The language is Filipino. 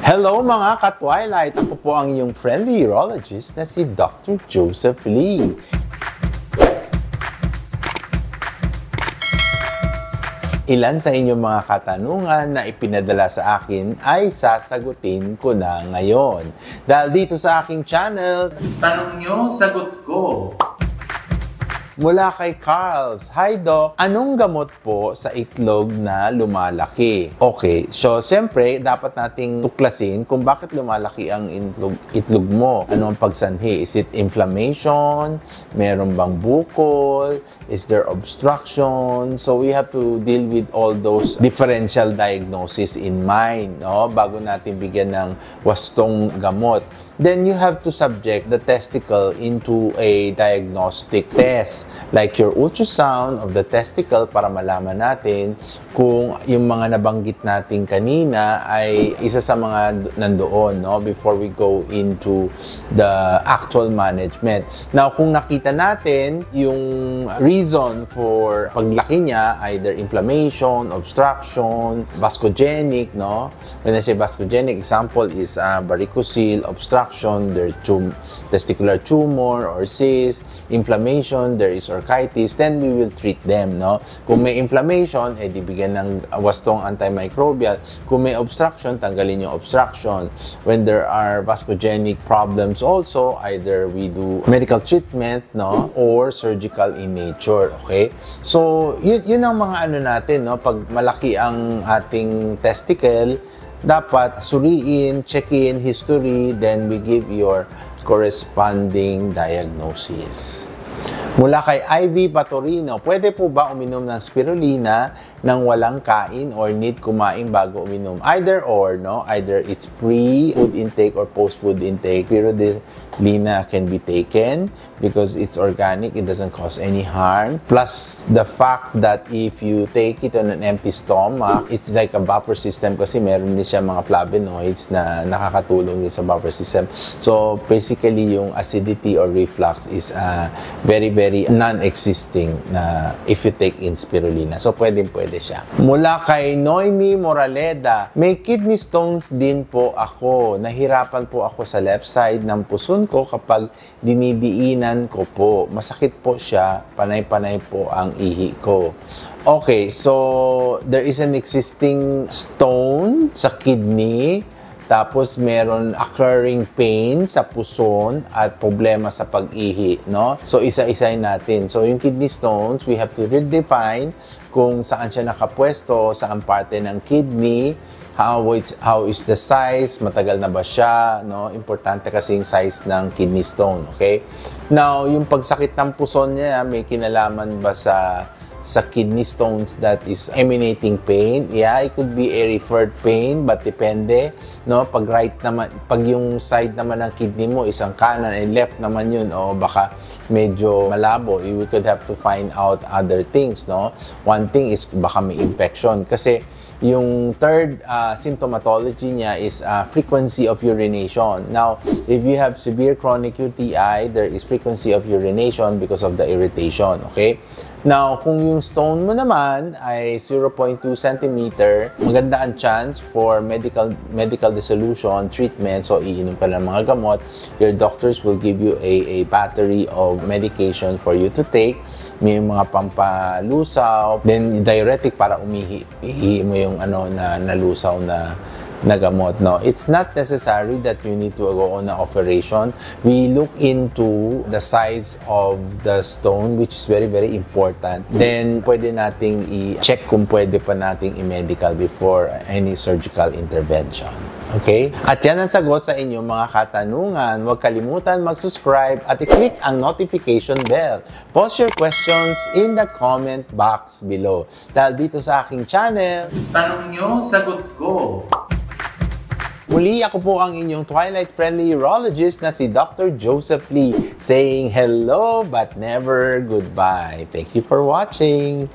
Hello mga ka-Twilight! Ako po ang inyong friendly urologist na si Dr. Joseph Lee. Ilan sa inyong mga katanungan na ipinadala sa akin ay sasagutin ko na ngayon. Dahil dito sa aking channel, tanong nyo, sagot ko. Mula kay Carls, Hi Doc, anong gamot po sa itlog na lumalaki? Okay, so siyempre dapat nating tuklasin kung bakit lumalaki ang itlog mo. Ano ang pagsanhi? Is it inflammation? Meron bang bukol? Is there obstruction? So we have to deal with all those differential diagnosis in mind, no? Bago natin bigyan ng wastong gamot. Then you have to subject the testicle into a diagnostic test like your ultrasound of the testicle para malaman natin kung yung mga nabanggit natin kanina ay isa sa mga nandoon, no, before we go into the actual management. Now, kung nakita natin yung reason for paglaki niya, either inflammation, obstruction, vascogenic, no? When I say vascogenic, example is varicocele, obstruction, there's testicular tumor or cyst, inflammation, there is orchitis, then we will treat them, no? Kung may inflammation, di bigyan ng wastong antimicrobial. Kung may obstruction, tanggalin yung obstruction. When there are vascogenic problems also, either we do medical treatment, no? Or surgical in nature, okay? So, yun ang mga ano natin, no? Pag malaki ang ating testicle, dapat suriin, check-in, history, then we give your corresponding diagnosis. Mula kay Ivy Patorino, pwede po ba uminom ng spirulina nang walang kain or need kumain bago uminom? Either or, no? Either it's pre-food intake or post-food intake. Spirulina can be taken because it's organic, it doesn't cause any harm. Plus, the fact that if you take it on an empty stomach, it's like a buffer system kasi meron din siya mga flavonoids na nakakatulong din sa buffer system. So, basically, yung acidity or reflux is very non-existing na if you take in spirulina. So, pwede siya. Mula kay Noemi Moraleda, may kidney stones din po ako. Nahirapan po ako sa left side ng puson ko kapag dinidiinan ko po. Masakit po siya, panay-panay po ang ihi ko. Okay, so there is an existing stone sa kidney. Tapos, meron occurring pain sa puson at problema sa pag-ihi, no? So, isa-isayin natin. So, yung kidney stones, we have to redefine kung saan siya nakapwesto, saan parte ng kidney, how is the size, matagal na ba siya, no? Importante kasi yung size ng kidney stone, okay? Now, yung pagsakit ng puson niya, may kinalaman ba sa kidney stones that is emanating pain? Yeah, it could be a referred pain, but depende, no? Pag right naman, pag yung side naman ng kidney mo isang kanan and left naman yun, o baka medyo malabo, we could have to find out other things, no? One thing is baka may infection kasi yung third symptomatology niya is frequency of urination. Now, if you have severe chronic UTI, there is frequency of urination because of the irritation, okay? Now, kung yung stone mo naman ay 0.2 cm, maganda ang chance for medical dissolution treatment. So, iinom ka ng mga gamot. Your doctors will give you a battery of medication for you to take. May mga pampalusaw, then diuretic para ihi mo yung nalusaw na gamot, no? It's not necessary that you need to go on an operation. We look into the size of the stone, which is very important. Then, pwede nating i-check kung pwede pa nating i-medical before any surgical intervention. Okay? At yan ang sagot sa inyong mga katanungan. Huwag kalimutan mag-subscribe at i-click ang notification bell. Post your questions in the comment box below. Dahil dito sa aking channel, tanong nyo, sagot ko. Muli, ako po ang inyong Twilight-friendly urologist na si Dr. Joseph Lee, saying hello but never goodbye. Thank you for watching.